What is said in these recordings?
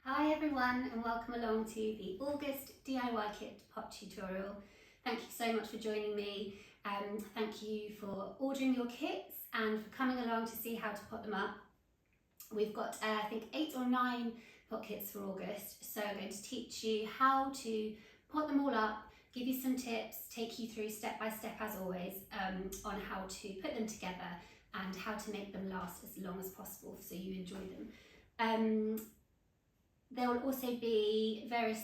Hi everyone and welcome along to the August DIY kit pot tutorial. Thank you so much for joining me. Thank you for ordering your kits and for coming along to see how to pot them up. We've got I think 8 or 9 pot kits for August, so I'm going to teach you how to pot them all up, give you some tips, take you through step by step as always on how to put them together and how to make them last as long as possible so you enjoy them. There will also be various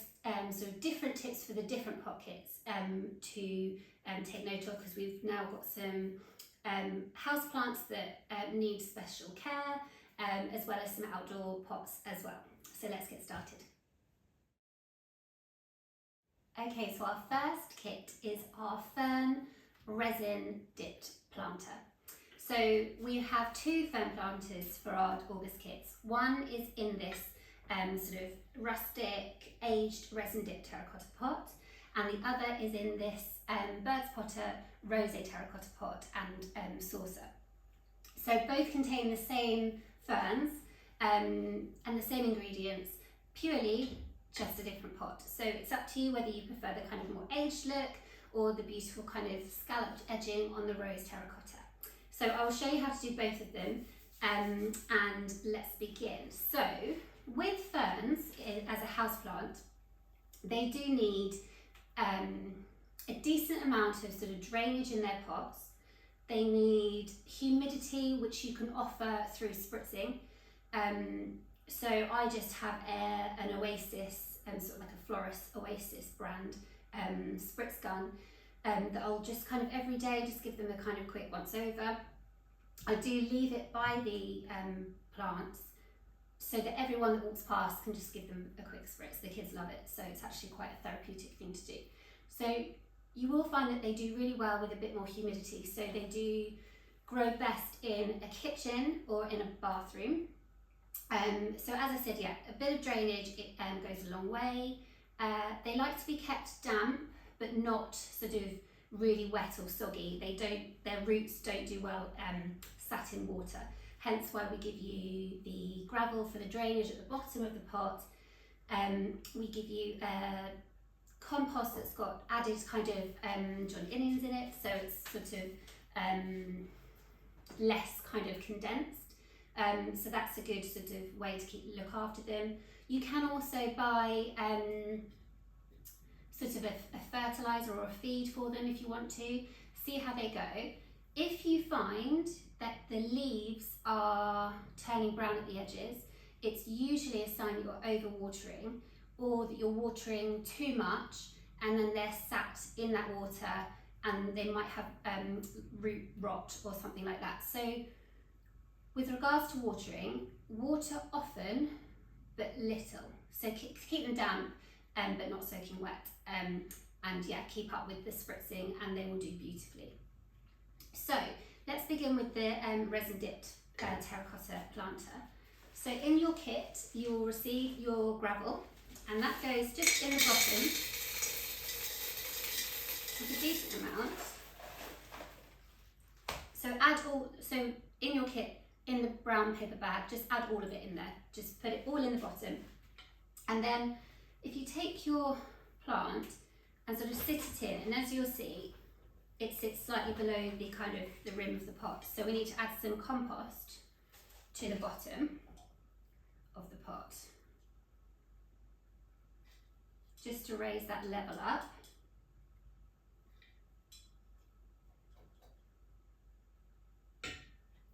sort of different tips for the different pot kits to take note of, because we've now got some house plants that need special care, as well as some outdoor pots as well. So let's get started. Okay, so our first kit is our Fern resin dipped planter. So we have 2 fern planters for our August kits. One is in this sort of rustic aged resin dipped terracotta pot, and the other is in this Birds Potter rosé terracotta pot and saucer. So both contain the same ferns and the same ingredients, purely just a different pot. So it's up to you whether you prefer the kind of more aged look or the beautiful kind of scalloped edging on the rose terracotta. So I will show you how to do both of them and let's begin. So with ferns as a houseplant, they do need a decent amount of sort of drainage in their pots. They need humidity, which you can offer through spritzing. So I just have an Oasis, sort of like a Florist Oasis brand spritz gun that I'll just kind of every day just give them a kind of quick once over. I do leave it by the plants so that everyone that walks past can just give them a quick spritz. The kids love it, so it's actually quite a therapeutic thing to do. So you will find that they do really well with a bit more humidity. So they do grow best in a kitchen or in a bathroom. So as I said, yeah, a bit of drainage, it goes a long way. They like to be kept damp, but not sort of really wet or soggy. Their roots don't do well sat in water. Hence why we give you the gravel for the drainage at the bottom of the pot. We give you a compost that's got added kind of John Innions in it, so it's sort of less kind of condensed. So that's a good sort of way to look after them. You can also buy sort of a fertiliser or a feed for them if you want to. See how they go. If you find that the leaves are turning brown at the edges, it's usually a sign that you're overwatering, or that you're watering too much and then they're sat in that water and they might have root rot or something like that. So with regards to watering, water often but little. So keep them damp but not soaking wet, and yeah, keep up with the spritzing and they will do beautifully. So let's begin with the resin dipped terracotta planter. So in your kit you will receive your gravel, and that goes just in the bottom with a decent amount. So in your kit, in the brown paper bag, just add all of it in there. Just put it all in the bottom. And then if you take your plant and sort of sit it in, and as you'll see, it sits slightly below the kind of the rim of the pot. So we need to add some compost to the bottom of the pot, just to raise that level up.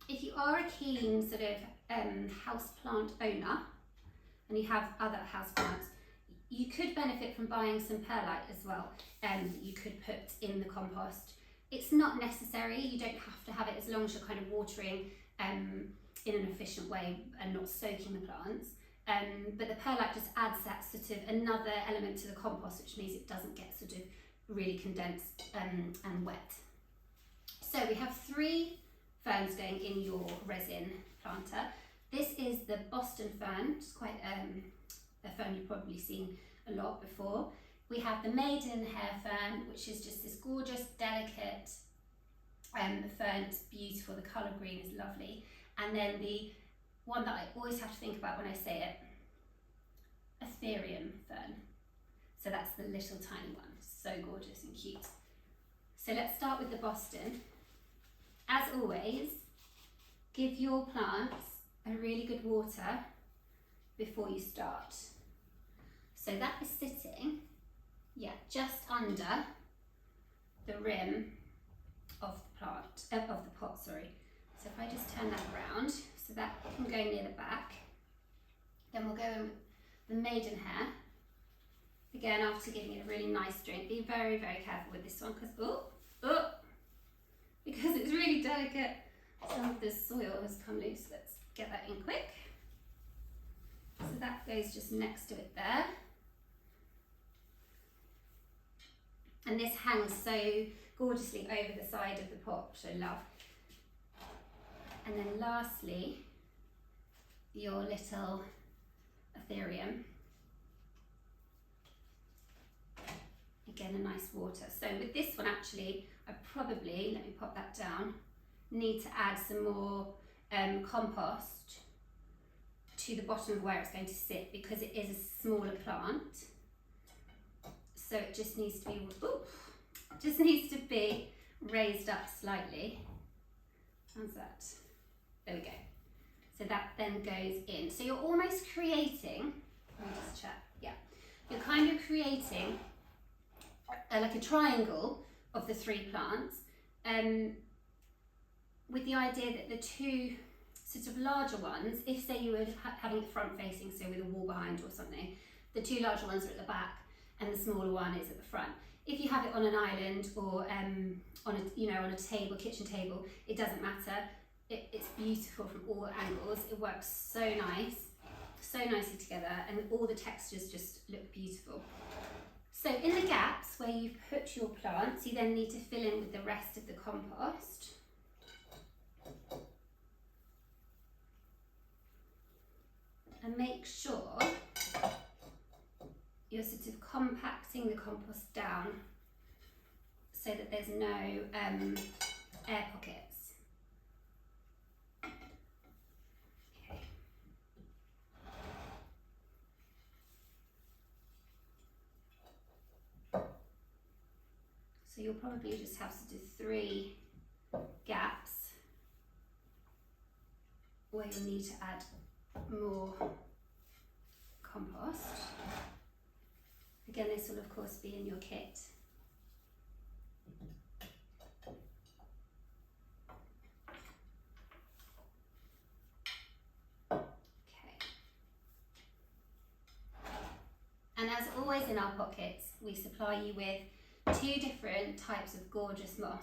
If you are a keen sort of houseplant owner and you have other houseplants, you could benefit from buying some perlite as well, that you could put in the compost. It's not necessary, you don't have to have it as long as you're kind of watering in an efficient way and not soaking the plants. But the perlite just adds that sort of another element to the compost, which means it doesn't get sort of really condensed and wet. So we have 3 ferns going in your resin planter. This is the Boston fern, which is quite a fern you've probably seen a lot before. We have the maiden hair fern, which is just this gorgeous, delicate fern. It's beautiful, the colour green is lovely. And then the one that I always have to think about when I say it, Ethereum fern. So that's the little tiny one, so gorgeous and cute. So let's start with the Boston. As always, give your plants a really good water before you start. So that is sitting, just under the rim of the plant, of the pot, sorry. So if I just turn that around, so that can go near the back. Then we'll go in with the maidenhair. Again, after giving it a really nice drink, be very, very careful with this one because it's really delicate. Some of the soil has come loose. Let's get that in quick. So that goes just next to it there. And this hangs so gorgeously over the side of the pot, which I love. And then lastly, your little Ethereum. Again, a nice water. So with this one actually, I probably, let me pop that down, need to add some more compost to the bottom of where it's going to sit because it is a smaller plant. So it just needs to be raised up slightly. How's that? There we go. So that then goes in. So you're almost creating, let me just check, you're kind of creating like a triangle of the three plants, with the idea that the two sort of larger ones, if say you were having it front facing, so with a wall behind or something, the two larger ones are at the back and the smaller one is at the front. If you have it on an island or on a table, kitchen table, it doesn't matter. It's beautiful from all angles. It works so nicely together, and all the textures just look beautiful. So in the gaps where you've put your plants, you then need to fill in with the rest of the compost. And make sure you're sort of compacting the compost down so that there's no air pockets. Okay. So you'll probably just have to do 3 gaps where you'll need to add more compost. Again, this will of course be in your kit. Okay. And as always in our pockets, we supply you with 2 different types of gorgeous moss.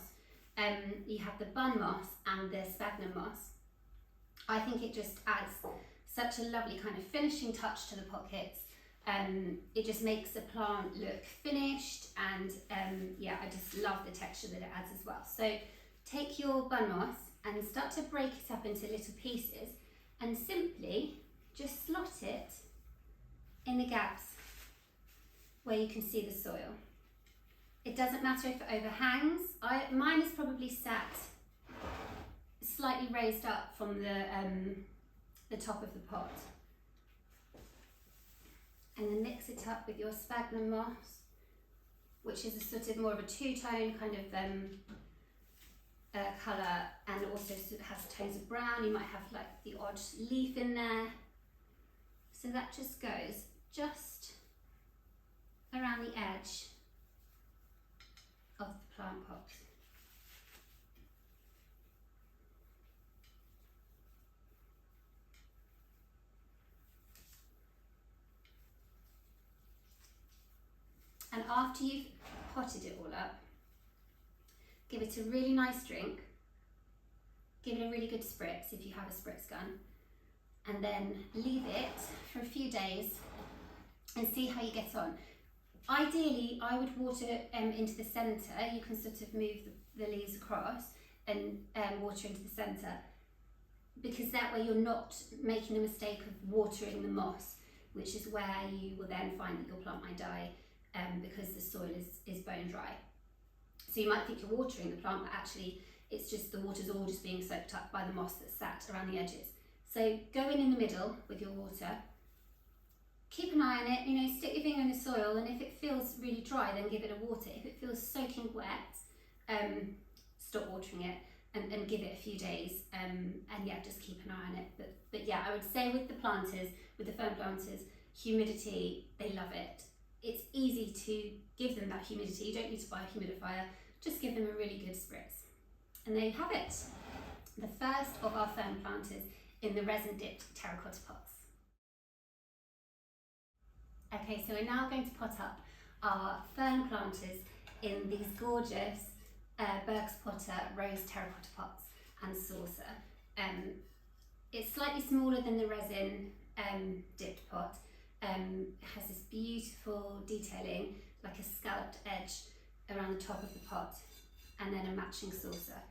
You have the bun moss and the sphagnum moss. I think it just adds such a lovely kind of finishing touch to the pockets. It just makes the plant look finished, and I just love the texture that it adds as well. So take your bun moss and start to break it up into little pieces and simply just slot it in the gaps where you can see the soil. It doesn't matter if it overhangs. Mine is probably sat slightly raised up from the top of the pot. And then mix it up with your sphagnum moss, which is a sort of more of a 2-tone kind of colour, and it also sort of has tones of brown. You might have like the odd leaf in there. So that just goes just around the edge of the plant pot. And after you've potted it all up, give it a really nice drink, give it a really good spritz if you have a spritz gun, and then leave it for a few days and see how you get on. Ideally, I would water into the centre. You can sort of move the leaves across and water into the centre, because that way you're not making the mistake of watering the moss, which is where you will then find that your plant might die because the soil is bone dry. So you might think you're watering the plant, but actually it's just the water's all just being soaked up by the moss that's sat around the edges. So go in the middle with your water keep an eye on it, you know, stick your finger in the soil, and if it feels really dry, then give it a water. If it feels soaking wet, stop watering it and give it a few days, and yeah, just keep an eye on it. But yeah, I would say with the planters, with the fern planters, humidity, they love it. It's easy to give them that humidity. You don't need to buy a humidifier, just give them a really good spritz. And there you have it, the first of our fern planters in the resin dipped terracotta pots. Okay, so we're now going to pot up our fern planters in these gorgeous Berg's Potter rose terracotta pots and saucer. It's slightly smaller than the resin dipped pot. It has this beautiful detailing, like a scalloped edge around the top of the pot, and then a matching saucer.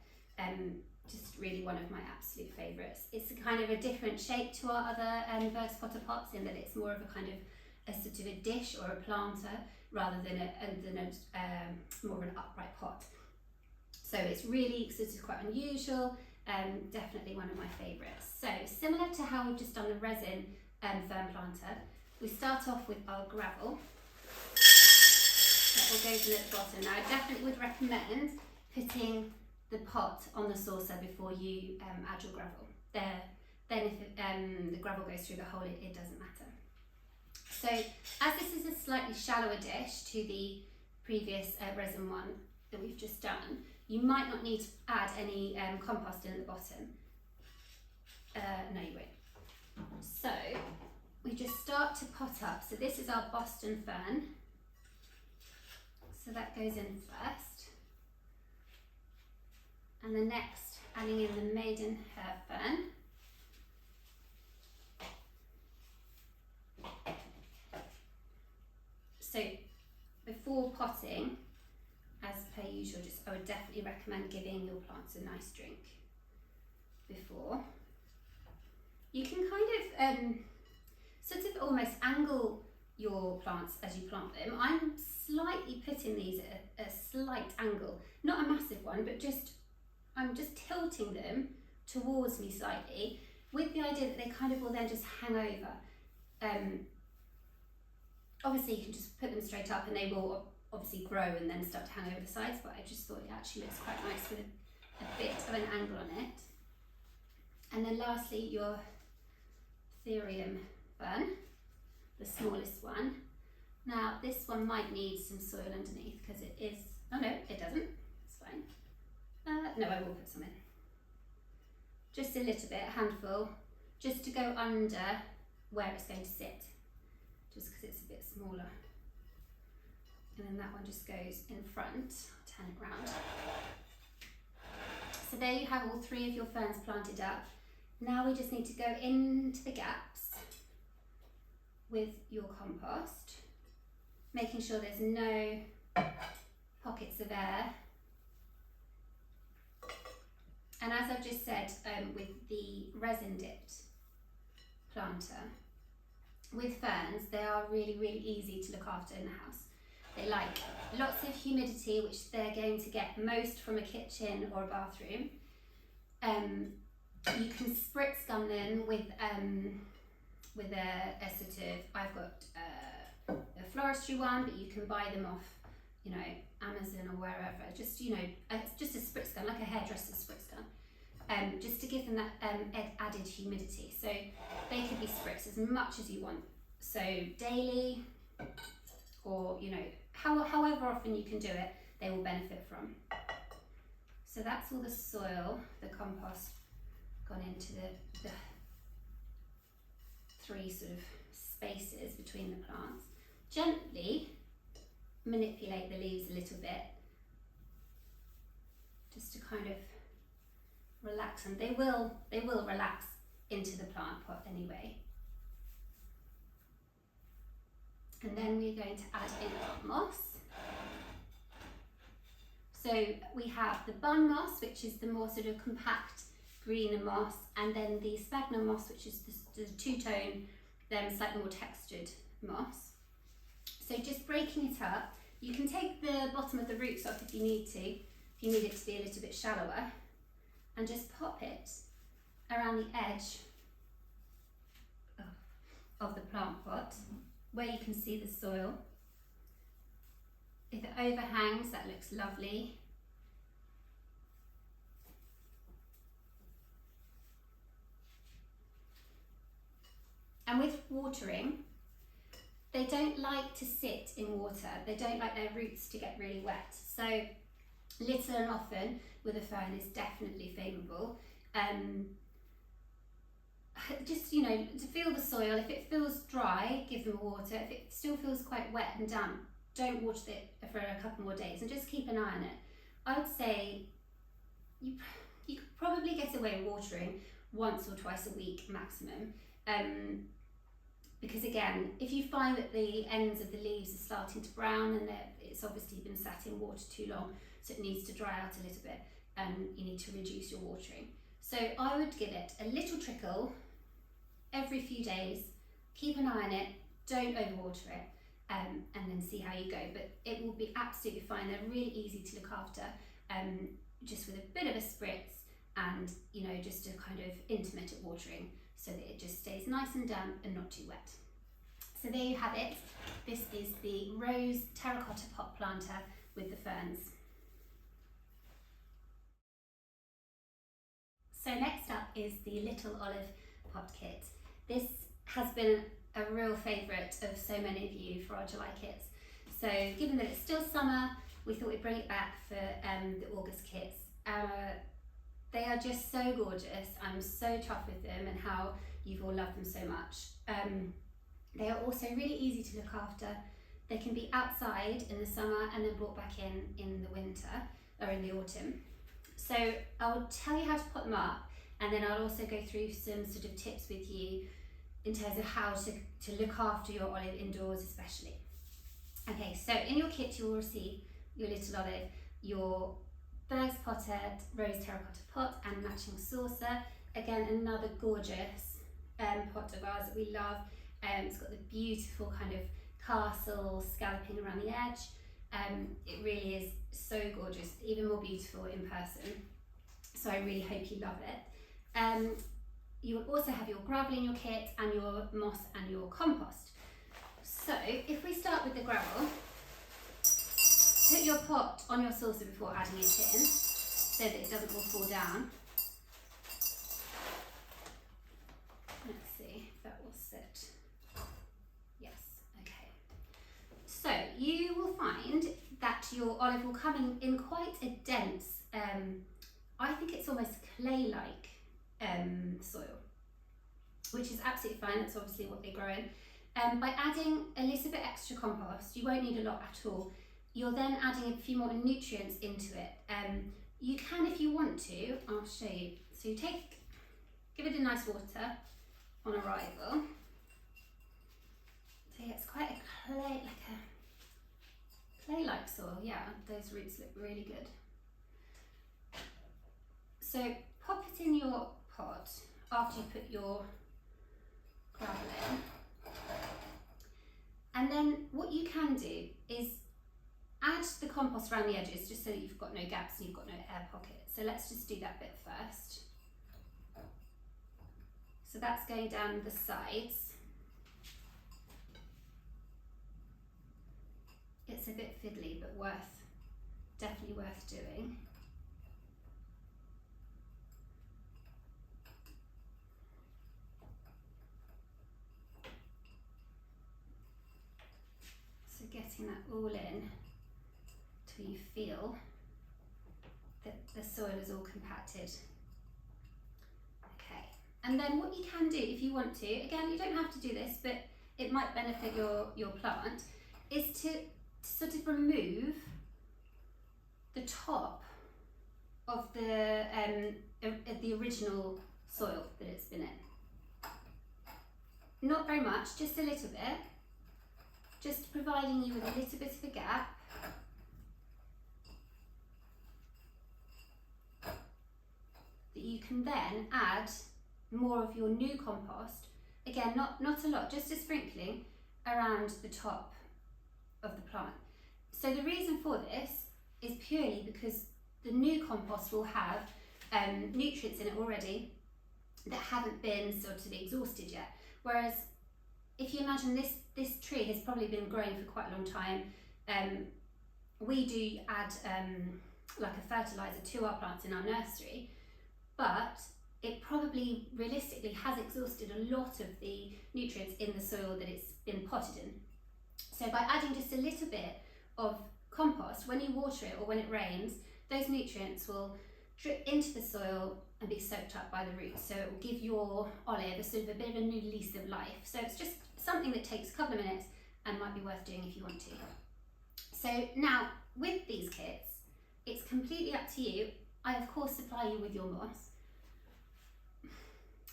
Just really one of my absolute favourites. It's a kind of a different shape to our other Berg's Potter pots, in that it's more of a kind of a sort of a dish or a planter rather than more of an upright pot. So it's really sort of quite unusual, definitely one of my favourites. So similar to how we've just done the resin fern planter, we start off with our gravel. That all goes in at the bottom. Now I definitely would recommend putting the pot on the saucer before you add your gravel. Then if the gravel goes through the hole, it doesn't matter. So as this is a slightly shallower dish to the previous resin one that we've just done, you might not need to add any compost in at the bottom. No, you won't. So we just start to pot up. So this is our Boston fern. So that goes in first. And the next, adding in the maiden hair fern. So before potting, as per usual, I would definitely recommend giving your plants a nice drink before. You can kind of sort of almost angle your plants as you plant them. I'm slightly putting these at a slight angle, not a massive one, but I'm just tilting them towards me slightly, with the idea that they kind of will then just hang over. Obviously you can just put them straight up and they will obviously grow and then start to hang over the sides, but I just thought it actually looks quite nice with a bit of an angle on it. And then lastly, your Therium fern, the smallest one. Now this one might need some soil underneath because it is, oh no, it doesn't, it's fine. No, I will put some in. Just a little bit, a handful, just to go under where it's going to sit, just because it's a bit smaller. And then that one just goes in front. I'll turn it round. So there you have all three of your ferns planted up. Now we just need to go into the gaps with your compost, making sure there's no pockets of air. And as I've just said, with the resin dipped planter, with ferns, they are really, really easy to look after in the house. They like lots of humidity, which they're going to get most from a kitchen or a bathroom. You can spritz gun them with a sort of, I've got a floristry one, but you can buy them off, you know, Amazon or wherever. Just, you know, it's just a spritz gun, like a hairdresser's spritz gun, just to give them that added humidity. So they could be spritzed as much as you want. So daily, or you know, however often you can do it, they will benefit from. So that's all the soil, the compost, gone into the three sort of spaces between the plants. Gently manipulate the leaves a little bit, just to kind of relax them. They will relax into the plant pot anyway. And then we're going to add in our moss. So we have the bun moss, which is the more sort of compact greener moss, and then the sphagnum moss, which is the two-tone, slightly more textured moss. So just breaking it up, you can take the bottom of the roots off if you need to, if you need it to be a little bit shallower, and just pop it around the edge of the plant pot where you can see the soil. If it overhangs, that looks lovely. And with watering, they don't like to sit in water. They don't like their roots to get really wet. So little and often with a fern is definitely favourable. Just, you know, to feel the soil. If it feels dry, give them water. If it still feels quite wet and damp, don't water it for a couple more days and just keep an eye on it. I would say you could probably get away with watering once or twice a week maximum. Because again, if you find that the ends of the leaves are starting to brown and it's obviously been sat in water too long, so it needs to dry out a little bit, you need to reduce your watering. So I would give it a little trickle every few days, keep an eye on it, don't overwater it, and then see how you go. But it will be absolutely fine. They're really easy to look after, just with a bit of a spritz and, you know, just a kind of intermittent watering so that it just stays nice and damp and not too wet. So there you have it. This is the rose terracotta pot planter with the ferns. So next up is the Little Olive Pot Kit. This has been a real favourite of so many of you for our July kits. So given that it's still summer, we thought we'd bring it back for the August kits. They are just so gorgeous. I'm so chuffed with them and how you've all loved them so much. They are also really easy to look after. They can be outside in the summer and then brought back in the winter or in the autumn. So I'll tell you how to put them up, and then I'll also go through some sort of tips with you in terms of how to look after your olive indoors especially. Okay, so in your kit you will receive your little olive, your first potted rose terracotta pot and matching saucer. Again, another gorgeous pot of ours that we love. It's got the beautiful kind of castle scalloping around the edge. It really is so gorgeous, even more beautiful in person. So I really hope you love it. You will also have your gravel in your kit and your moss and your compost. So if we start with the gravel, put your pot on your saucer before adding it in so that it doesn't all fall down. Let's see if that will sit. Yes, okay. So you will find that your olive will come in quite a dense, I think it's almost clay-like soil, which is absolutely fine. That's obviously what they grow in. By adding a little bit extra compost, you won't need a lot at all. You're then adding a few more nutrients into it. You can, if you want to, I'll show you. So you give it a nice water on arrival. So yeah, it's quite a clay-like soil. Yeah, those roots look really good. So pop it in your pot after you put your gravel in. And then what you can do is add the compost around the edges just so that you've got no gaps and you've got no air pockets. So let's just do that bit first. So that's going down the sides. It's a bit fiddly, but definitely worth doing. So getting that all in till you feel that the soil is all compacted. Okay, and then what you can do if you want to, again, you don't have to do this, but it might benefit your plant, is to sort of remove the top of the original soil that it's been in. Not very much, just a little bit, just providing you with a little bit of a gap. That you can then add more of your new compost. Again, not a lot, just a sprinkling around the top of the plant. So the reason for this is purely because the new compost will have nutrients in it already that haven't been sort of exhausted yet, whereas if you imagine this tree has probably been growing for quite a long time. We do add like a fertiliser to our plants in our nursery, but it probably realistically has exhausted a lot of the nutrients in the soil that it's been potted in. So by adding just a little bit of compost, when you water it or when it rains, those nutrients will drip into the soil and be soaked up by the roots. So it will give your olive a sort of a bit of a new lease of life. So it's just something that takes a couple of minutes and might be worth doing if you want to. So now with these kits, it's completely up to you. I of course supply you with your moss.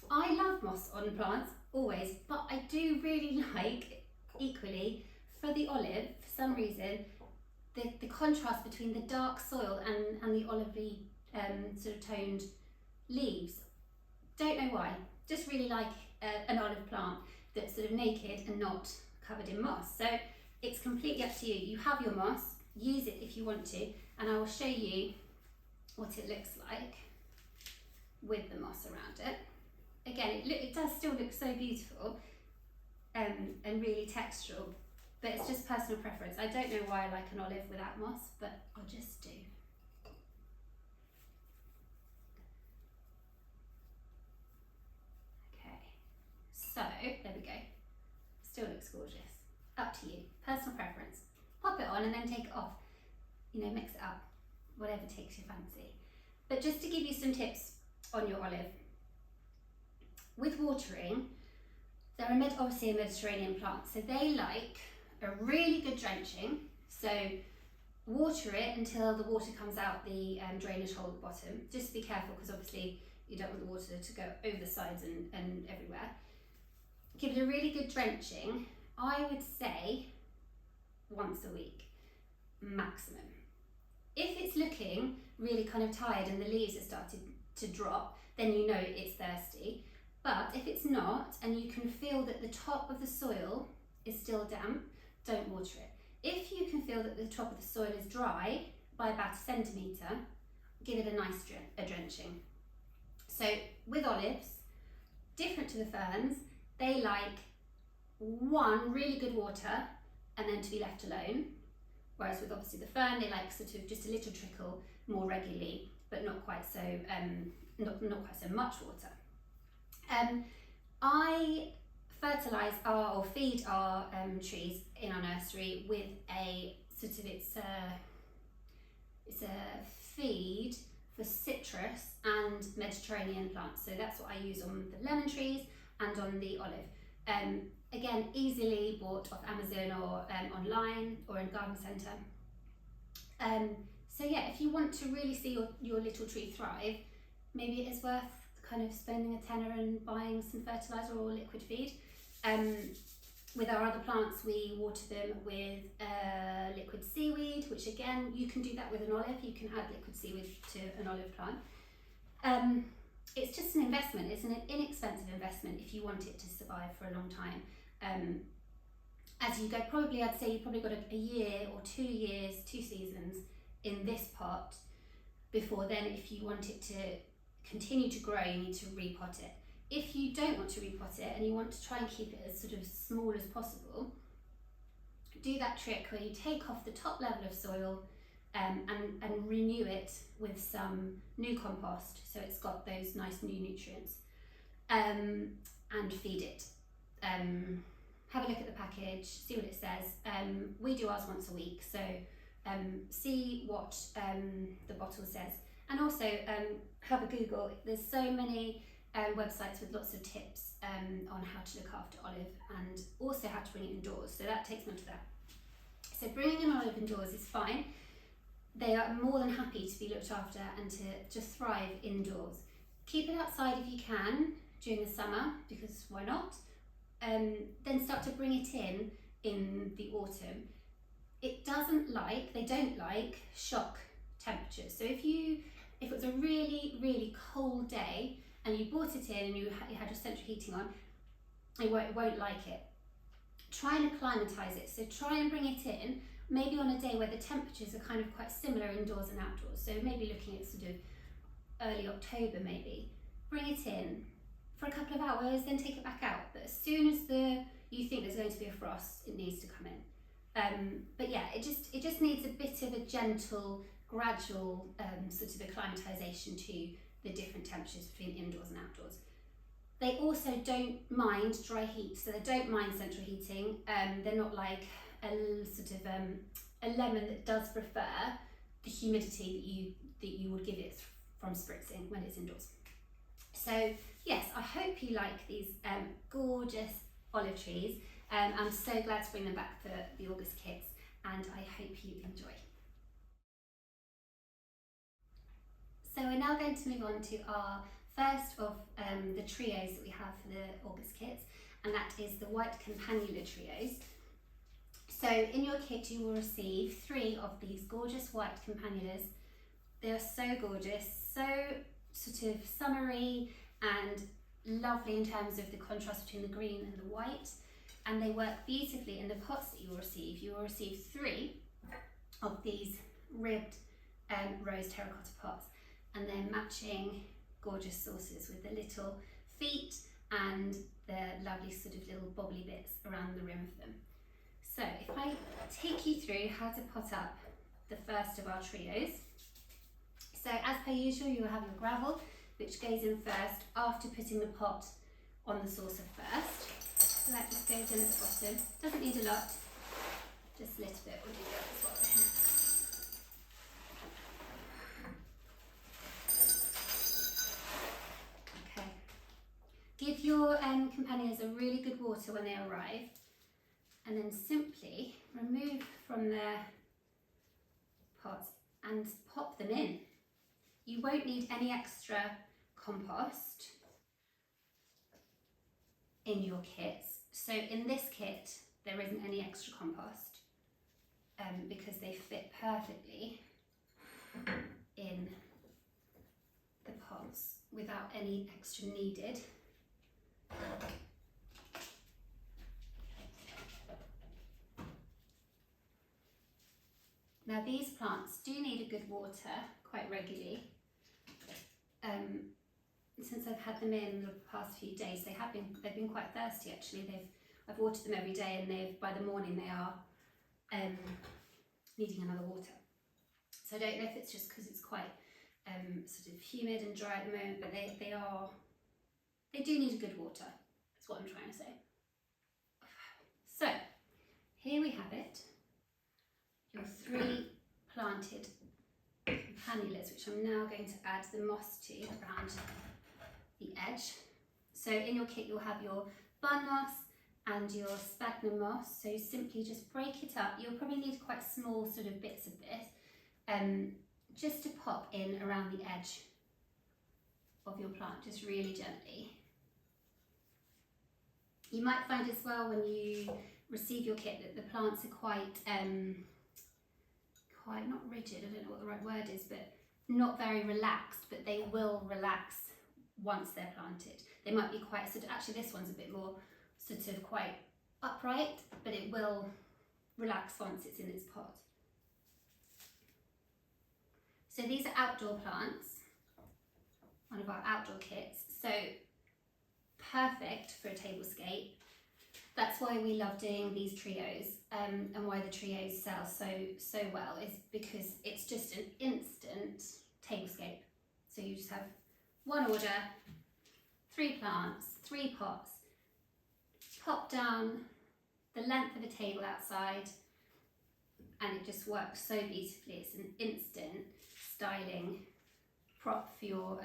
I love moss on plants, always, but I do really like, equally, for the olive, for some reason, the contrast between the dark soil and the olivey sort of toned leaves. Don't know why, just really like an olive plant that's sort of naked and not covered in moss. So it's completely up to you. You have your moss, use it if you want to, and I will show you what it looks like with the moss around it. Again, it does still look so beautiful and really textural, but it's just personal preference. I don't know why I like an olive without moss, but I'll just do. Okay, so there we go. Still looks gorgeous. Up to you, personal preference. Pop it on and then take it off. You know, mix it up, whatever takes your fancy. But just to give you some tips on your olive. With watering, they're obviously a Mediterranean plant, so they like a really good drenching. So water it until the water comes out the drainage hole at the bottom. Just be careful because obviously you don't want the water to go over the sides and everywhere. Give it a really good drenching. I would say once a week, maximum. If it's looking really kind of tired and the leaves have started to drop, then you know it's thirsty. But if it's not, and you can feel that the top of the soil is still damp, don't water it. If you can feel that the top of the soil is dry by about 1 centimetre, give it a nice drenching. So with olives, different to the ferns, they like one really good water and then to be left alone. Whereas with obviously the fern, they like sort of just a little trickle more regularly, but not quite so not quite so much water. I fertilise or feed our trees in our nursery with a sort of it's a feed for citrus and Mediterranean plants. So that's what I use on the lemon trees and on the olive. Again, easily bought off Amazon or online or in garden centre. So yeah, if you want to really see your little tree thrive, maybe it is worth kind of spending a tenner and buying some fertiliser or liquid feed. With our other plants, we water them with liquid seaweed, which again, you can do that with an olive. You can add liquid seaweed to an olive plant. It's just an investment. It's an inexpensive investment if you want it to survive for a long time. As you go, probably I'd say you've probably got a year or 2 years, 2 seasons in this pot before then, if you want it to continue to grow, you need to repot it. If you don't want to repot it and you want to try and keep it as sort of small as possible, do that trick where you take off the top level of soil and renew it with some new compost, so it's got those nice new nutrients, and feed it. Have a look at the package, see what it says. We do ours once a week, so see what the bottle says. And also have a Google. There's so many websites with lots of tips on how to look after olive and also how to bring it indoors. So that takes me to that. So bringing an olive indoors is fine. They are more than happy to be looked after and to just thrive indoors. Keep it outside if you can during the summer, because why not? Then start to bring it in the autumn. They don't like shock temperatures. So if it was a really, really cold day and you brought it in and you had your central heating on, it won't like it. Try and acclimatise it. So try and bring it in, maybe on a day where the temperatures are kind of quite similar indoors and outdoors. So maybe looking at sort of early October maybe. Bring it in for a couple of hours, then take it back out. But as soon as the you think there's going to be a frost, it needs to come in. But yeah, it just needs a bit of a gentle, gradual sort of acclimatisation to the different temperatures between indoors and outdoors. They also don't mind dry heat, so they don't mind central heating. They're not like a sort of a lemon that does prefer the humidity that you would give it from spritzing when it's indoors. So yes, I hope you like these gorgeous olive trees. I'm so glad to bring them back for the August kits, and I hope you enjoy. So we're now going to move on to our first of the trios that we have for the August kits, and that is the white campanula trios. So in your kit you will receive 3 of these gorgeous white campanulas. They are so gorgeous, so sort of summery and lovely in terms of the contrast between the green and the white, and they work beautifully in the pots that you will receive. You will receive 3 of these ribbed rose terracotta pots, and they're matching gorgeous saucers with the little feet and the lovely sort of little bobbly bits around the rim of them. So if I take you through how to pot up the first of our trios. So as per usual, you will have your gravel, which goes in first after putting the pot on the saucer first. So that just goes in at the bottom. Doesn't need a lot, just a little bit will do that as well. Okay. Give your campanulas a really good water when they arrive, and then simply remove from their pot and pop them in. You won't need any extra compost in your kits. So in this kit, there isn't any extra compost because they fit perfectly in the pots without any extra needed. Now these plants do need a good water quite regularly. Since I've had them in the past few days, they've been quite thirsty actually. I've watered them every day, and by the morning they are needing another water. So I don't know if it's just because it's quite sort of humid and dry at the moment, but they do need a good water. That's what I'm trying to say. So here we have it. Your 3 planted campanulas, which I'm now going to add the moss to around the edge. So in your kit you'll have your bun moss and your sphagnum moss, so simply just break it up. You'll probably need quite small sort of bits of this, just to pop in around the edge of your plant, just really gently. You might find as well when you receive your kit that the plants are quite not rigid, I don't know what the right word is, but not very relaxed, but they will relax once they're planted. They might be quite sort of, actually this one's a bit more sort of quite upright, but it will relax once it's in its pot. So these are outdoor plants, one of our outdoor kits, so perfect for a tablescape. That's why we love doing these trios, and why the trios sell so well is because it's just an instant tablescape. So you just have one order, 3 plants, 3 pots, pop down the length of a table outside, and it just works so beautifully. It's an instant styling prop for your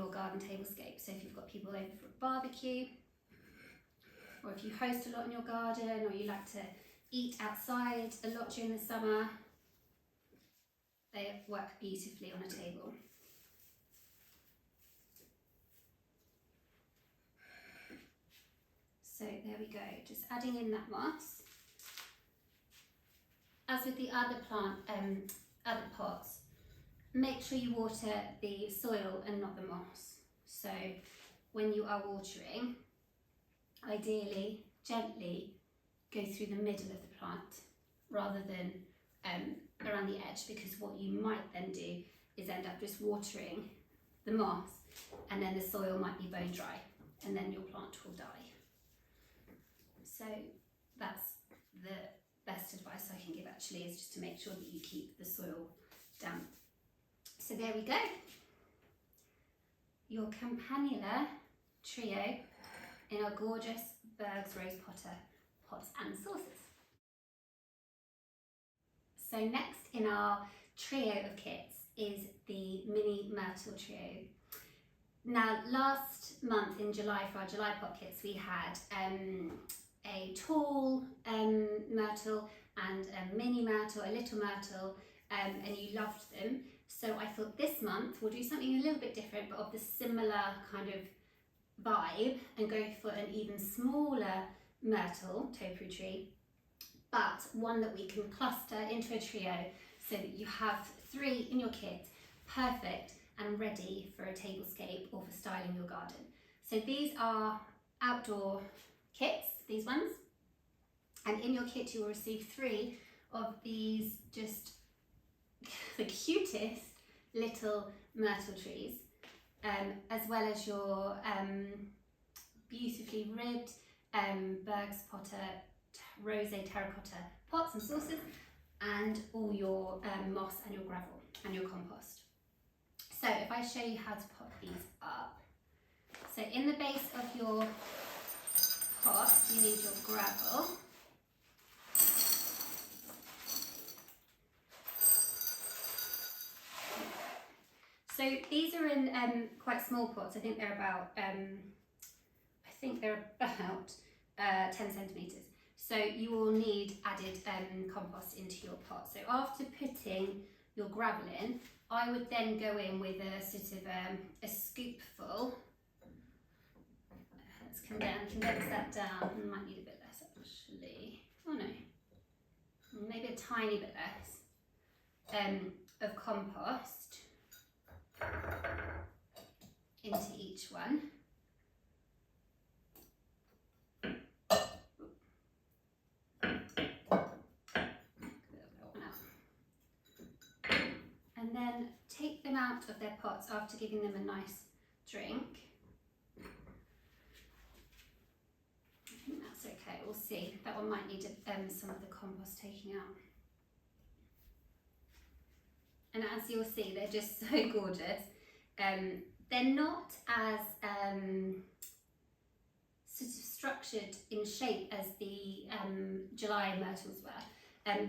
garden tablescape. So if you've got people over for a barbecue, or if you host a lot in your garden, or you like to eat outside a lot during the summer, they work beautifully on a table. So there we go, just adding in that moss. As with the other other pots, make sure you water the soil and not the moss. So when you are watering, ideally gently go through the middle of the plant rather than around the edge, because what you might then do is end up just watering the moss, and then the soil might be bone dry, and then your plant will die. So that's the best advice I can give actually, is just to make sure that you keep the soil damp. So there we go. Your Campanula Trio in our gorgeous Berg's Rose Potter pots and saucers. So next in our trio of kits is the mini Myrtle Trio. Now last month in July, for our July pot kits, we had a tall Myrtle and a mini Myrtle, a little Myrtle, and you loved them. So I thought this month we'll do something a little bit different, but of the similar kind of vibe, and go for an even smaller Myrtle topiary tree, but one that we can cluster into a trio so that you have 3 in your kit, perfect and ready for a tablescape or for styling your garden. So these are outdoor kits, these ones, and in your kit you will receive 3 of these just the cutest little Myrtle trees, as well as your beautifully ribbed Berg's Potter Rosé terracotta pots and saucers, and all your moss and your gravel and your compost. So if I show you how to pop these up. So in the base of your pot you need your gravel. So these are in quite small pots. I think they're about 10 centimetres. So you will need added compost into your pot. So after putting your gravel in, I would then go in with a sort of a scoopful. Let's condense that down. I might need a bit less actually. Oh no, maybe a tiny bit less of compost into each one. And then take them out of their pots after giving them a nice drink. I think that's okay, we'll see. That one might need some of the compost taking out. And as you'll see, they're just so gorgeous. They're not as sort of structured in shape as the July myrtles were.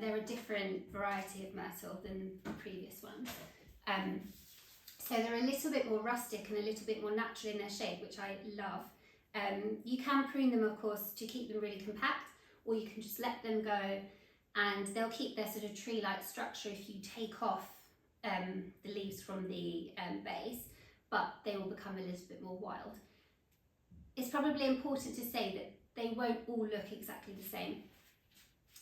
They're a different variety of myrtle than the previous ones. So they're a little bit more rustic and a little bit more natural in their shape, which I love. You can prune them, of course, to keep them really compact, or you can just let them go and they'll keep their sort of tree-like structure if you take off the leaves from the base, but they will become a little bit more wild. It's probably important to say that they won't all look exactly the same.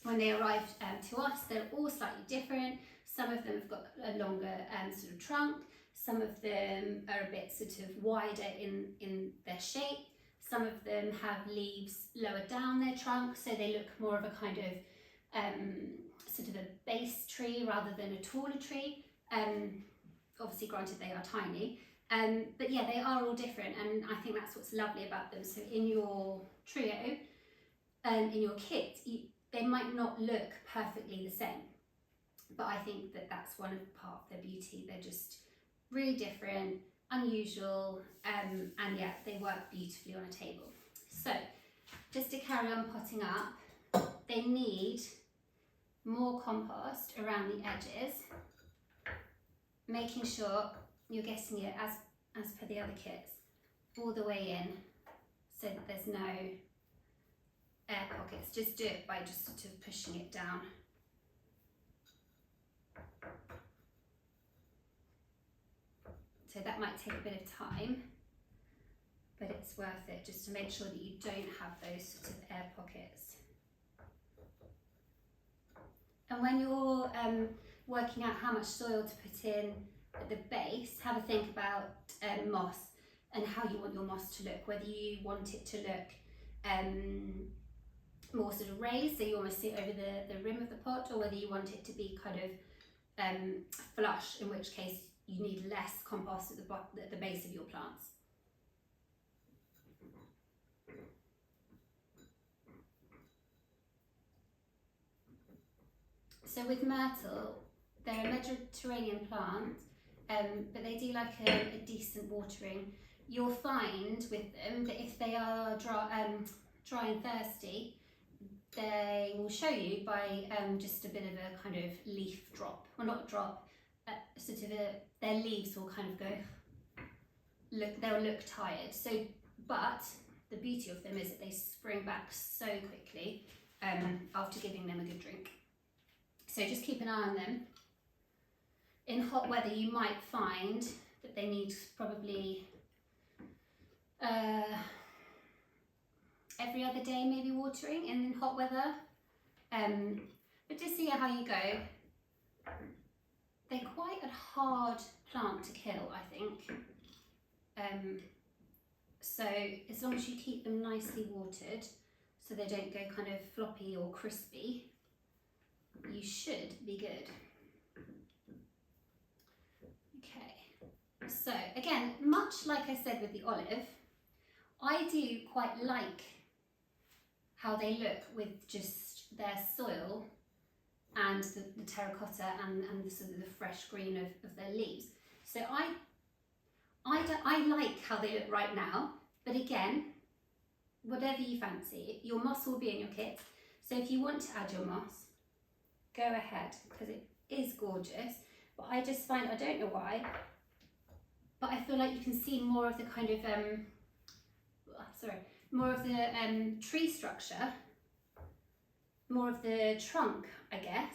When they arrived to us, they're all slightly different. Some of them have got a longer sort of trunk. Some of them are a bit sort of wider in their shape. Some of them have leaves lower down their trunk, so they look more of a kind of sort of a base tree rather than a taller tree. Obviously, granted, they are tiny. But yeah, they are all different, and I think that's what's lovely about them. So in your trio, in your kit, they might not look perfectly the same, but I think that that's one of part of their beauty. They're just really different, unusual, and yeah, they work beautifully on a table. So just to carry on potting up, they need more compost around the edges, making sure you're getting it as per the other kits all the way in, so that there's no air pockets. Just do it by just sort of pushing it down. So that might take a bit of time, but it's worth it just to make sure that you don't have those sort of air pockets. And when you're working out how much soil to put in at the base, have a think about moss and how you want your moss to look, whether you want it to look more sort of raised, so you almost see it over the rim of the pot, or whether you want it to be kind of flush, in which case you need less compost at the base of your plants. So with Myrtle, they're a Mediterranean plant, but they do like a decent watering. You'll find with them that if they are dry and thirsty, they will show you by just a bit of a kind of leaf drop, well not drop, sort of their leaves will kind of go, they'll look tired. So, but the beauty of them is that they spring back so quickly after giving them a good drink. So just keep an eye on them. In hot weather you might find that they need probably every other day maybe watering in hot weather, but just see how you go. They're quite a hard plant to kill, I think, so as long as you keep them nicely watered so they don't go kind of floppy or crispy, you should be good. Okay, so again, much like I said with the olive, I do quite like how they look with just their soil and the terracotta and the sort of the fresh green of their leaves. So I like how they look right now, but again, whatever you fancy, your moss will be in your kit. So if you want to add your moss, go ahead, because it is gorgeous. But I just find, I don't know why, but I feel like you can see more of the kind of more of the tree structure, more of the trunk, I guess,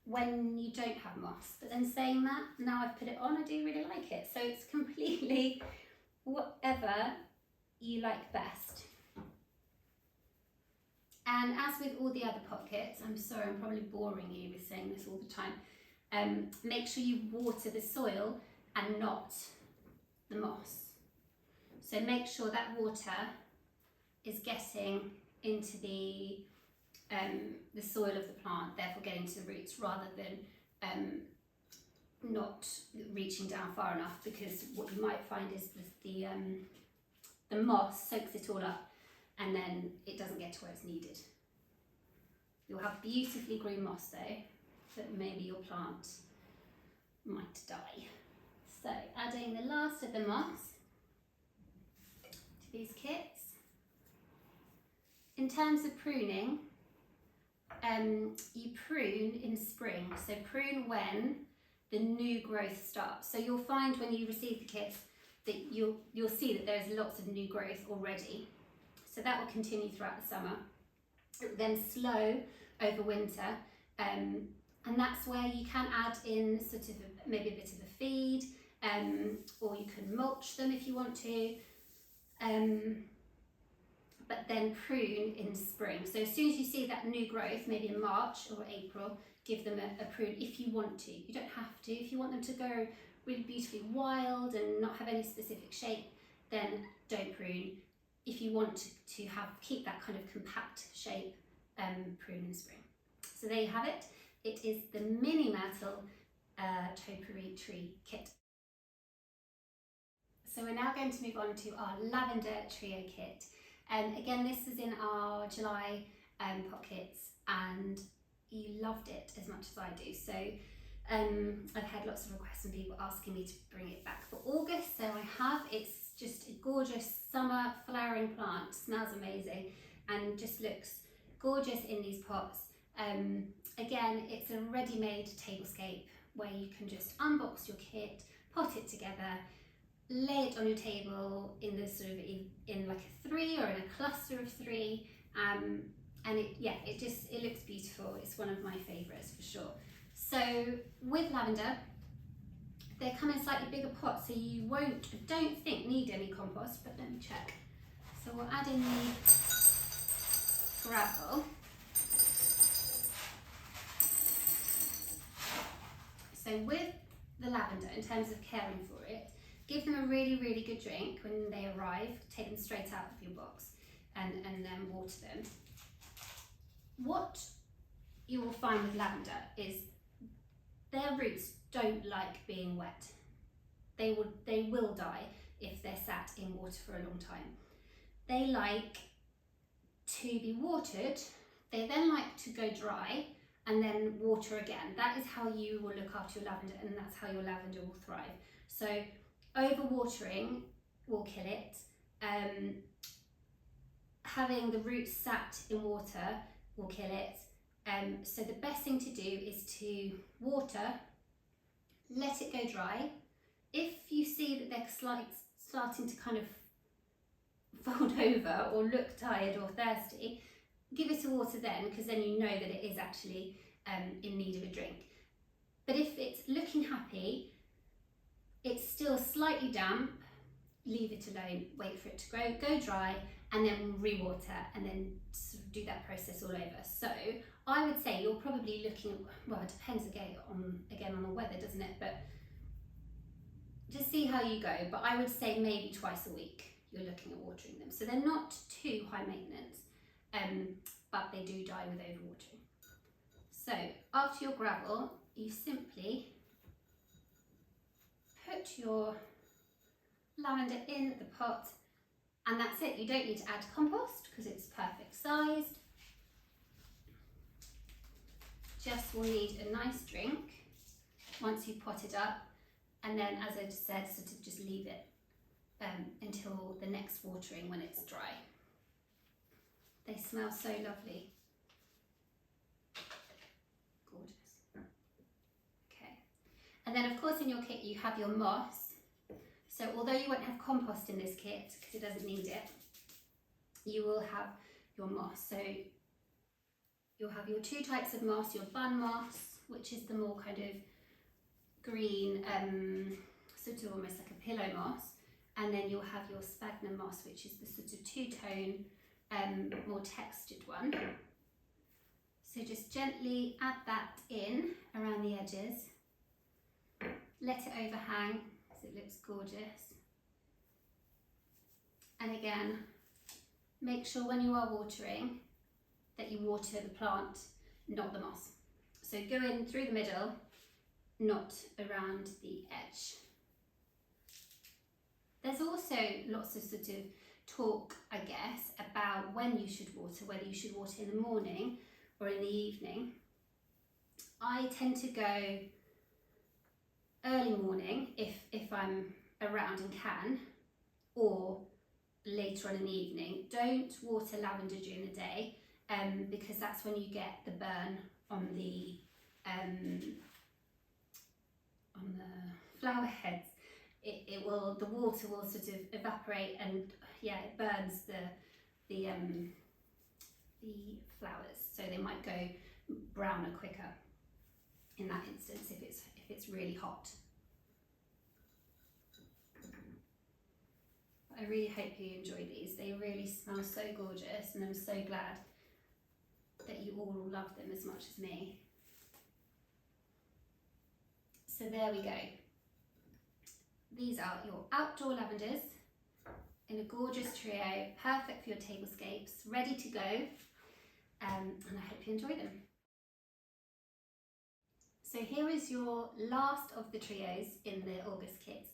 when you don't have moss. But then saying that, now I've put it on, I do really like it. So it's completely whatever you like best. And as with all the other pot kits, I'm sorry, I'm probably boring you with saying this all the time, make sure you water the soil and not the moss. So make sure that water is getting into the soil of the plant, therefore getting to the roots, rather than not reaching down far enough, because what you might find is the moss soaks it all up and then it doesn't get to where it's needed. You'll have beautifully green moss though, but maybe your plant might die. So adding the last of the moss to these kits. In terms of pruning, you prune in spring, so prune when the new growth starts. So you'll find when you receive the kits that you'll see that there's lots of new growth already. So that will continue throughout the summer. It will then slow over winter, and that's where you can add in sort of maybe a bit of a feed, or you can mulch them if you want to. But then prune in spring. So as soon as you see that new growth, maybe in March or April, give them a prune if you want to. You don't have to. If you want them to go really beautifully wild and not have any specific shape, then don't prune. If you want to keep that kind of compact shape, prune in spring. So there you have it. It is the Mini Myrtle Topiary Tree Kit. So we're now going to move on to our Lavender Trio Kit. Again, this is in our July pot kits, and you loved it as much as I do. So I've had lots of requests and people asking me to bring it back for August. So I have. It's just a gorgeous summer flowering plant. Smells amazing and just looks gorgeous in these pots. Again, it's a ready-made tablescape where you can just unbox your kit, pot it together, lay it on your table in the sort of in like a 3 or in a cluster of 3, and it looks beautiful. It's one of my favourites for sure. So with lavender, they come in slightly bigger pots, so you don't think need any compost, but let me check. So we'll add in the gravel. So with the lavender, in terms of caring for it, give them a really, really good drink when they arrive. Take them straight out of your box and then water them. What you will find with lavender is their roots don't like being wet. They will die if they're sat in water for a long time. They like to be watered. They then like to go dry, and then water again. That is how you will look after your lavender, and that's how your lavender will thrive. So overwatering will kill it. Having the roots sat in water will kill it. So the best thing to do is to water, let it go dry. If you see that they're starting to kind of fold over or look tired or thirsty, give it a water then, because then you know that it is actually in need of a drink. But if it's looking happy, it's still slightly damp, leave it alone, wait for it to grow, go dry, and then re-water, and then sort of do that process all over. So I would say you're probably looking at, well, it depends again on the weather, doesn't it? But just see how you go. But I would say maybe twice a week you're looking at watering them. So they're not too high maintenance, but they do die with overwatering. So after your gravel, you simply put your lavender in the pot, and that's it. You don't need to add compost because it's perfect sized. Just will need a nice drink once you pot it up, and then, as I just said, sort of just leave it until the next watering when it's dry. They smell so lovely. Gorgeous. Okay. And then of course in your kit you have your moss. So although you won't have compost in this kit because it doesn't need it, you will have your moss. So you'll have your two types of moss, your bun moss, which is the more kind of green, sort of almost like a pillow moss, and then you'll have your sphagnum moss, which is the sort of two-tone, more textured one. So just gently add that in around the edges, let it overhang so it looks gorgeous. And again, make sure when you are watering that you water the plant, not the moss. So go in through the middle, not around the edge. There's also lots of sort of talk, I guess, about when you should water, whether you should water in the morning or in the evening. I tend to go early morning if I'm around and can, or later on in the evening. Don't water lavender during the day, because that's when you get the burn on the flower heads. The water will sort of evaporate, and yeah, it burns the flowers, so they might go browner quicker in that instance if it's really hot. I really hope you enjoy these. They really smell so gorgeous, and I'm so glad that you all love them as much as me. So there we go. These are your outdoor lavenders in a gorgeous trio, perfect for your tablescapes, ready to go, and I hope you enjoy them. So here is your last of the trios in the August kits,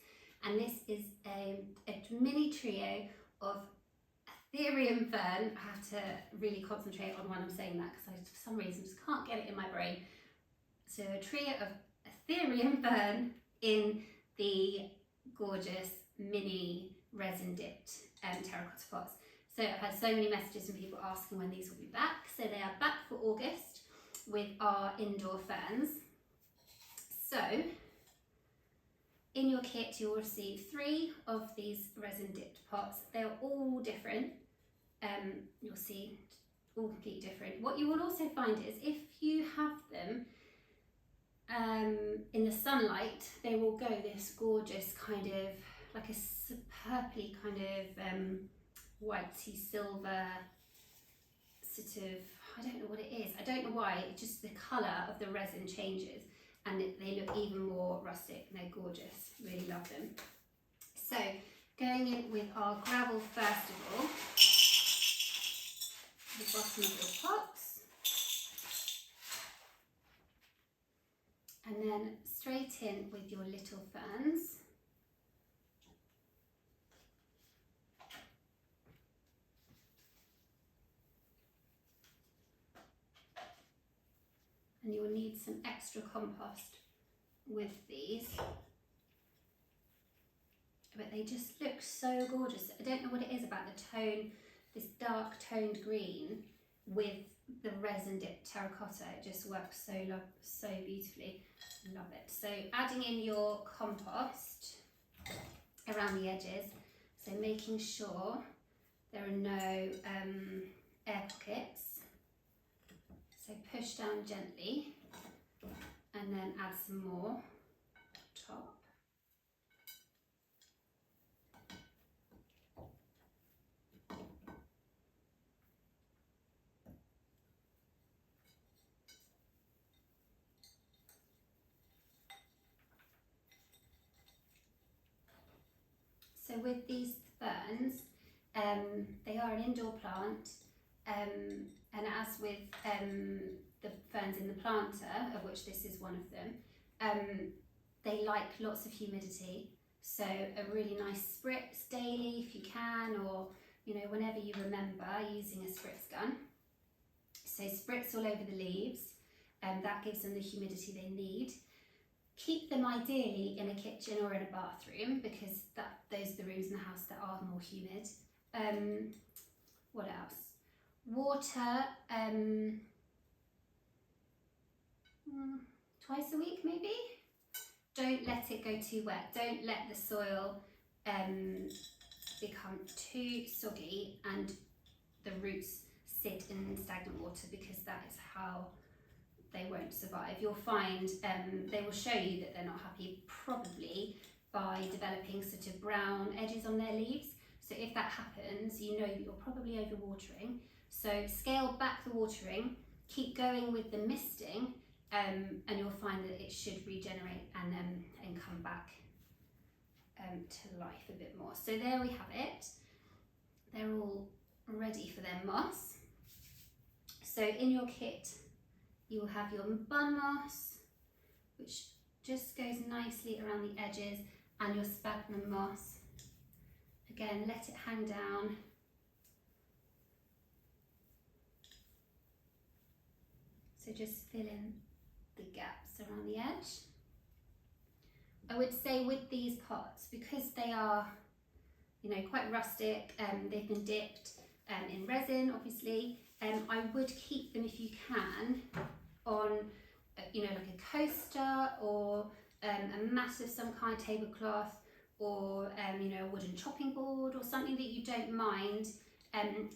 and this is a mini trio of Ethereum Fern. I have to really concentrate on when I'm saying that because I, for some reason, just can't get it in my brain. So a trio of Ethereum Fern in the gorgeous mini resin dipped terracotta pots. So I've had so many messages from people asking when these will be back. So they are back for August with our indoor ferns. So in your kit you'll receive 3 of these resin dipped pots. They're all different. You'll see all completely different. What you will also find is if you have them in the sunlight, they will go this gorgeous kind of like a superbly kind of whitey silver sort of, I don't know what it is, I don't know why, just the colour of the resin changes and they look even more rustic and they're gorgeous. Really love them. So going in with our gravel first of all, the bottom of your pots, and then straight in with your little ferns. and you'll need some extra compost with these. But they just look so gorgeous. I don't know what it is about the tone, this dark toned green with the resin dipped terracotta. It just works so beautifully. Love it. So adding in your compost around the edges, so making sure there are no air pockets. So push down gently and then add some more top. So with these ferns, they are an indoor plant, and as with the ferns in the planter, of which this is one of them, they like lots of humidity. So a really nice spritz daily if you can, or whenever you remember, using a spritz gun. So spritz all over the leaves, and that gives them the humidity they need. Keep them ideally in a kitchen or in a bathroom, because those are the rooms in the house that are more humid. What else? Water twice a week maybe. Don't let it go too wet. Don't let the soil become too soggy and the roots sit in stagnant water, because that is how they won't survive. You'll find they will show you that they're not happy, probably by developing sort of brown edges on their leaves. So if that happens, you know that you're probably overwatering. So scale back the watering, keep going with the misting, and you'll find that it should regenerate and come back to life a bit more. So there we have it. They're all ready for their moss. So in your kit, you will have your bun moss, which just goes nicely around the edges, and your sphagnum moss. Again, let it hang down. So just fill in the gaps around the edge. I would say with these pots, because they are, quite rustic, they've been dipped in resin, obviously. I would keep them, if you can, on, like a coaster or a mat of some kind, tablecloth, or a wooden chopping board, or something that you don't mind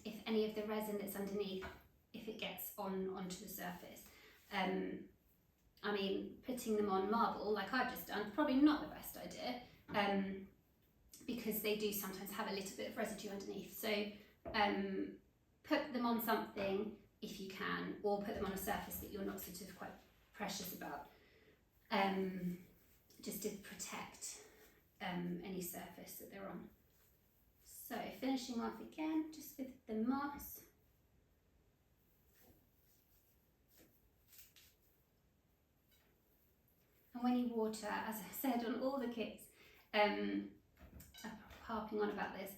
if any of the resin that's underneath, if it gets onto the surface. I mean, putting them on marble, like I've just done, probably not the best idea, because they do sometimes have a little bit of residue underneath. So put them on something if you can, or put them on a surface that you're not sort of quite precious about, just to protect any surface that they're on. So finishing off again, just with the moss. And when you water, as I said on all the kits, I'm harping on about this,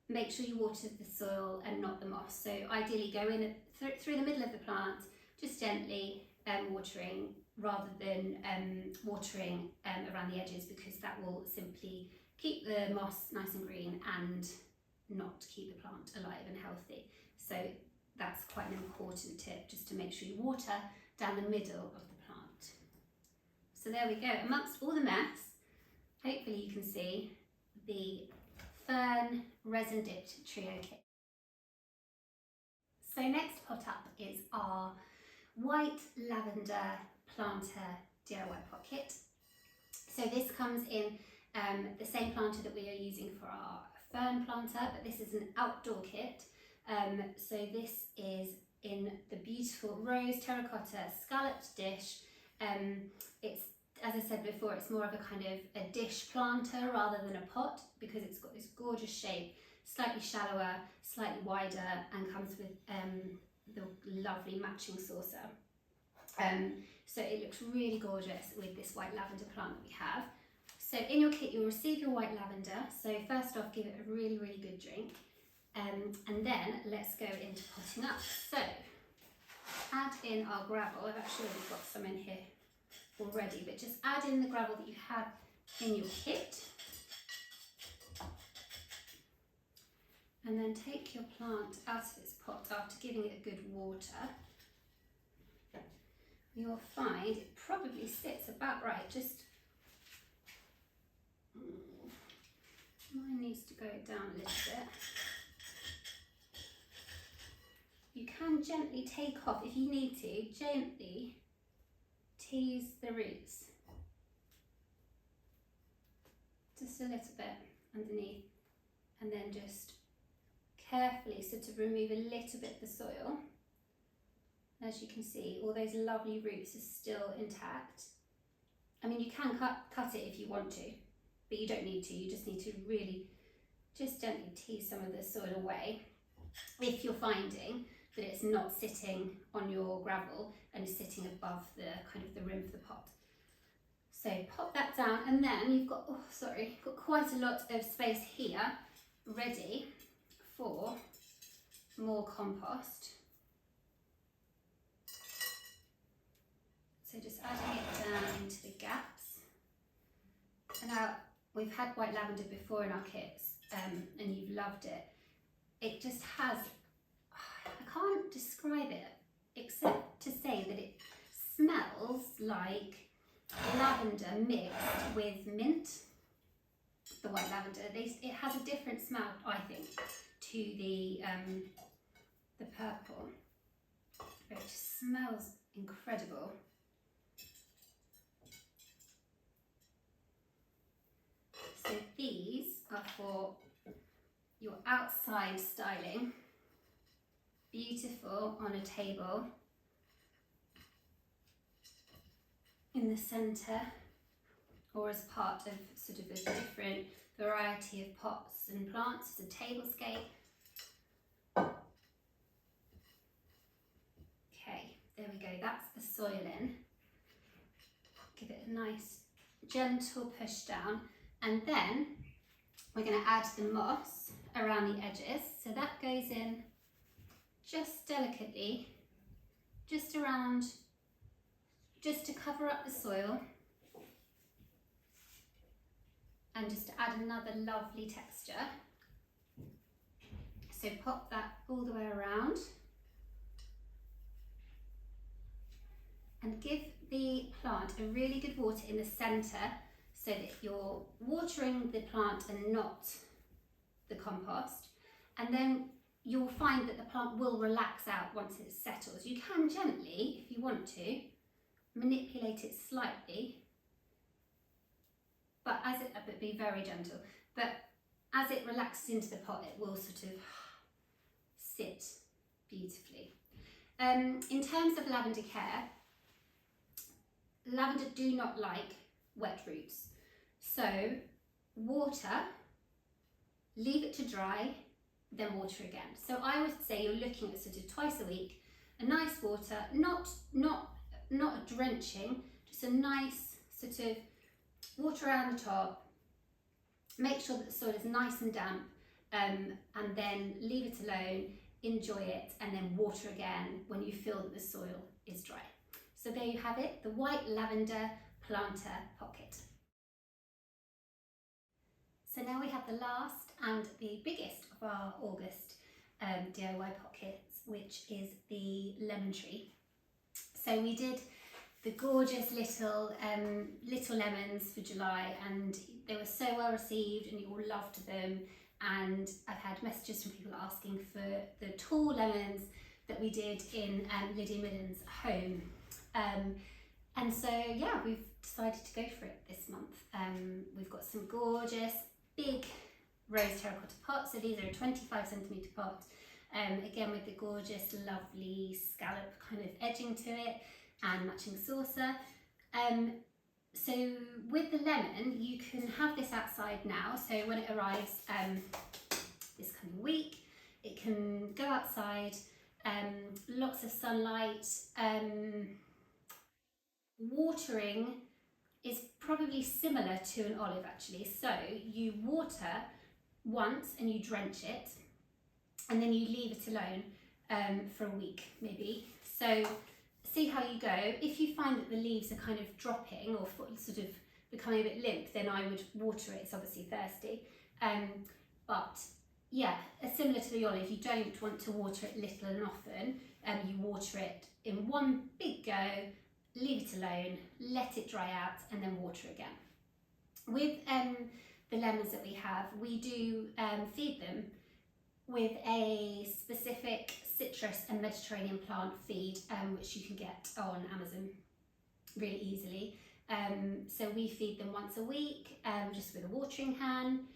make sure you water the soil and not the moss. So ideally go in through the middle of the plant, just gently watering, rather than watering around the edges, because that will simply keep the moss nice and green and not keep the plant alive and healthy. So that's quite an important tip, just to make sure you water down the middle of the plant. So there we go. Amongst all the mess, hopefully you can see the Fern Resin Dipped Trio kit. So next pot up is our white lavender planter DIY pot kit. So this comes in the same planter that we are using for our fern planter, but this is an outdoor kit. So this is in the beautiful rose terracotta scalloped dish. It's, as I said before, it's more of a kind of a dish planter rather than a pot, because it's got this gorgeous shape, slightly shallower, slightly wider, and comes with the lovely matching saucer. So it looks really gorgeous with this white lavender plant that we have. So in your kit you'll receive your white lavender. So first off, give it a really, really good drink. And then let's go into potting up. So add in our gravel. I've actually already got some in here already, but just add in the gravel that you have in your kit. And then take your plant out of its pot after giving it a good water. You'll find it probably sits about right, just mine needs to go down a little bit. You can gently take off, if you need to, gently tease the roots. Just a little bit underneath, and then just carefully sort of remove a little bit of the soil. As you can see, all those lovely roots are still intact. I mean, you can cut it if you want to, but you don't need to. You just need to really just gently tease some of the soil away if you're finding that it's not sitting on your gravel and is sitting above the kind of the rim of the pot. So pop that down, and then you've got, got quite a lot of space here ready for more compost. So just adding it down into the gaps. And now we've had white lavender before in our kits, and you've loved it. It just has, I can't describe it except to say that it smells like lavender mixed with mint. The white lavender, it has a different smell, I think, to the purple. It just smells incredible. So these are for your outside styling. Beautiful on a table in the centre, or as part of sort of a different variety of pots and plants as a tablescape. Okay, there we go, that's the soil in. Give it a nice gentle push down, and then we're going to add the moss around the edges. So that goes in just delicately, just around, just to cover up the soil, and just to add another lovely texture. So pop that all the way around, and give the plant a really good water in the centre, so that you're watering the plant and not the compost. And then you'll find that the plant will relax out once it settles. You can gently, if you want to, manipulate it slightly, but be very gentle. But as it relaxes into the pot, it will sort of sit beautifully. In terms of lavender care, lavender do not like wet roots. So water, leave it to dry, then water again. So I would say you're looking at sort of twice a week, a nice water, not a drenching, just a nice sort of water around the top. Make sure that the soil is nice and damp, and then leave it alone, enjoy it, and then water again when you feel that the soil is dry. So there you have it, the white lavender planter pocket. So now we have the last and the biggest of our August DIY pockets, which is the lemon tree. So we did the gorgeous little lemons for July, and they were so well received and you all loved them. And I've had messages from people asking for the tall lemons that we did in Lydia Midden's home. And so yeah, we've decided to go for it this month. We've got some gorgeous big rose terracotta pots. So these are a 25cm pot, again with the gorgeous lovely scallop kind of edging to it and matching saucer. So with the lemon, you can have this outside now. So when it arrives this coming week, it can go outside, lots of sunlight. Watering is probably similar to an olive actually. So you water once and you drench it, and then you leave it alone for a week maybe. So see how you go. If you find that the leaves are kind of dropping or sort of becoming a bit limp, then I would water it. It's obviously thirsty. But yeah, similar to the olive, you don't want to water it little and often. You water it in one big go, leave it alone, let it dry out, and then water again. With the lemons that we have, we do feed them with a specific citrus and Mediterranean plant feed, which you can get on Amazon really easily. So we feed them once a week, just with a watering can.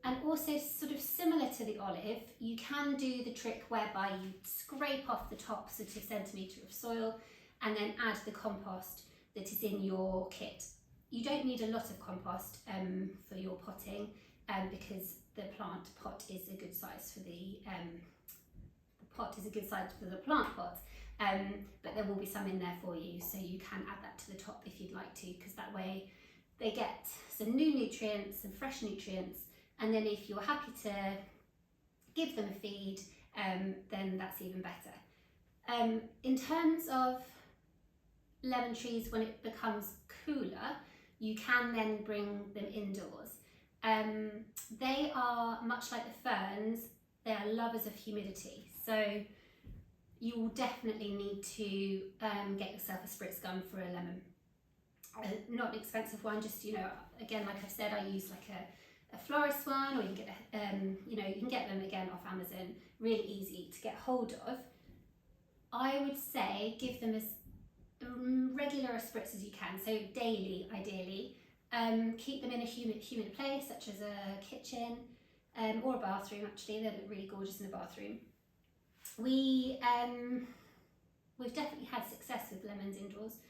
And also, sort of similar to the olive, you can do the trick whereby you scrape off the top sort of centimetre of soil and then add the compost that is in your kit. You don't need a lot of compost for your potting, because the plant pot is a good size for the plant pot, but there will be some in there for you, so you can add that to the top if you'd like to, because that way they get some new nutrients, some fresh nutrients, and then if you're happy to give them a feed, then that's even better. In terms of lemon trees, when it becomes cooler, you can then bring them indoors. They are much like the ferns, they are lovers of humidity, so you will definitely need to get yourself a spritz gun for a lemon. Not an expensive one, just, you know, again, like I've said, I use like a florist one, or you can get you know, you can get them again off Amazon, really easy to get hold of. I would say give them as regular a spritz as you can, so daily ideally. Keep them in a humid place, such as a kitchen or a bathroom. Actually, they look really gorgeous in a bathroom. We've definitely had success with lemons indoors,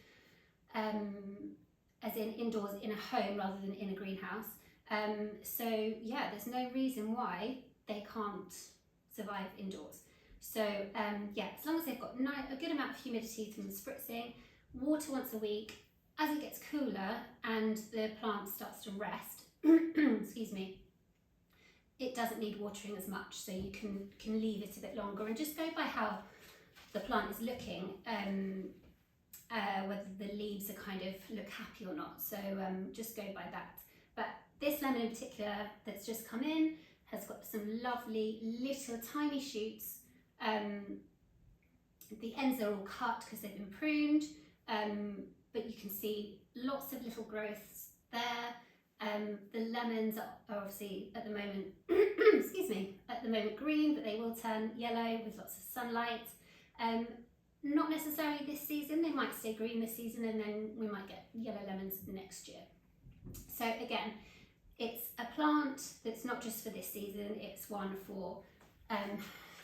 as in indoors in a home rather than in a greenhouse. So yeah, there's no reason why they can't survive indoors. So yeah, as long as they've got a good amount of humidity from the spritzing, water once a week. As it gets cooler and the plant starts to rest, excuse me, it doesn't need watering as much, so you can leave it a bit longer and just go by how the plant is looking, whether the leaves are kind of look happy or not. So just go by that. But this lemon in particular that's just come in has got some lovely little tiny shoots. The ends are all cut because they've been pruned, but you can see lots of little growths there. The lemons are obviously at the moment, excuse me, at the moment green, but they will turn yellow with lots of sunlight. Not necessarily this season, they might stay green this season, and then we might get yellow lemons next year. So again, it's a plant that's not just for this season, it's one for,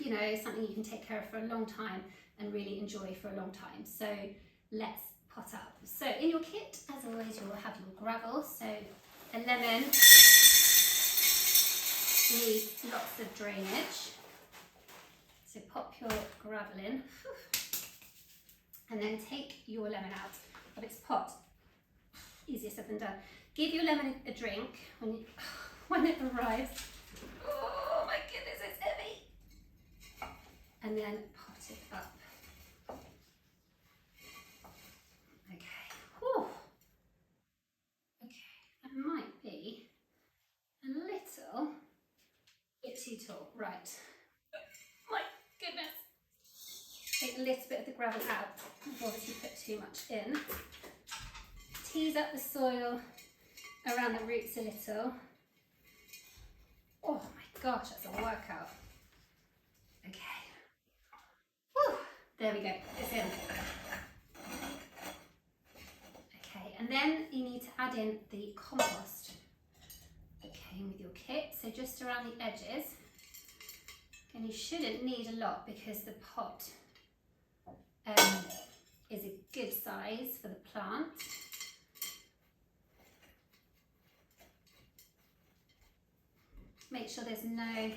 you know, something you can take care of for a long time and really enjoy for a long time. So let's pot up. So in your kit, as always, you'll have your gravel. So a lemon needs lots of drainage. So pop your gravel in and then take your lemon out of its pot. Easier said than done. Give your lemon a drink when it arrives. Oh my goodness, it's heavy. And then pot it up. Okay. Whew. Okay, that might be a little bit too tall. Right. My goodness. Take a little bit of the gravel out. I've obviously put too much in. Tease up the soil around the roots a little. Oh my gosh, that's a workout. Okay. Whew. There we go. It's in. Okay, and then you need to add in the compost that came with your kit. So just around the edges. And you shouldn't need a lot because the pot is a good size for the plant. Make sure there's no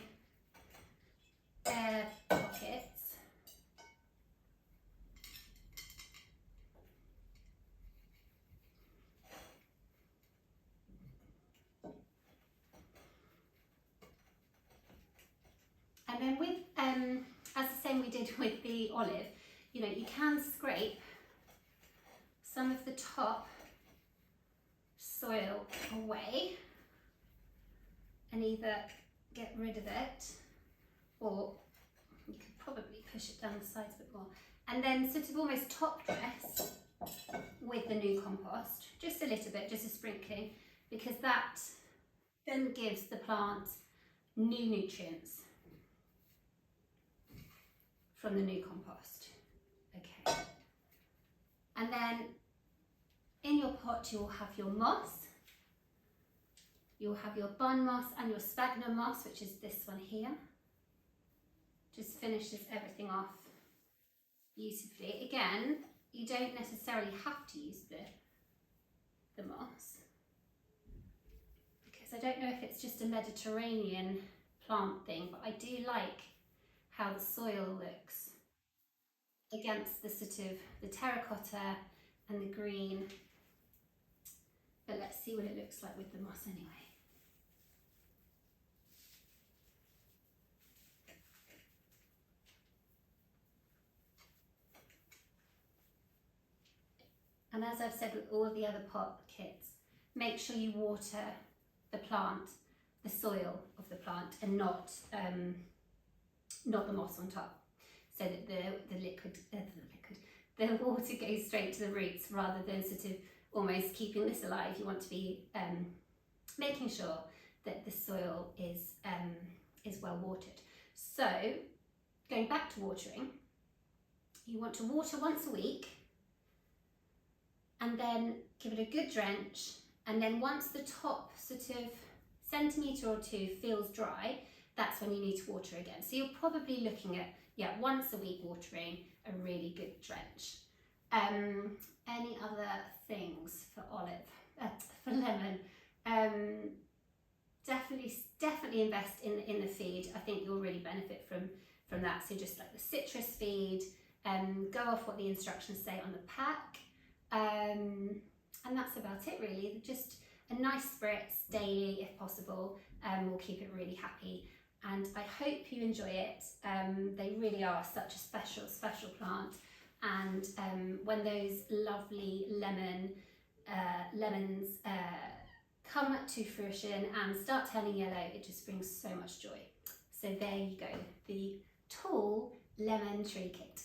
air pockets. And then with, as the same we did with the olive, you know, you can scrape some of the top soil away and either get rid of it, or you could probably push it down the sides a bit more, and then sort of almost top dress with the new compost, just a little bit, just a sprinkling, because that then gives the plant new nutrients from the new compost. Okay, and then in your pot you'll have your moss, you'll have your bun moss and your sphagnum moss, which is this one here. Just finishes everything off beautifully. Again, you don't necessarily have to use the moss, because I don't know if it's just a Mediterranean plant thing, but I do like how the soil looks against the sort of the terracotta and the green. But let's see what it looks like with the moss anyway. And as I've said with all of the other pot kits, make sure you water the plant, the soil of the plant, and not the moss on top, so that the water goes straight to the roots rather than sort of almost keeping this alive. You want to be making sure that the soil is well watered. So going back to watering, you want to water once a week, and then give it a good drench, and then once the top sort of centimetre or two feels dry, that's when you need to water again. So you're probably looking at, yeah, once a week watering, a really good drench. Any other things for for lemon? Definitely invest in the feed. I think you'll really benefit from that. So just like the citrus feed, go off what the instructions say on the pack. And that's about it really. Just a nice spritz daily if possible will keep it really happy, and I hope you enjoy it. They really are such a special plant, and when those lovely lemons come to fruition and start turning yellow, it just brings so much joy. So there you go, the tall lemon tree kit.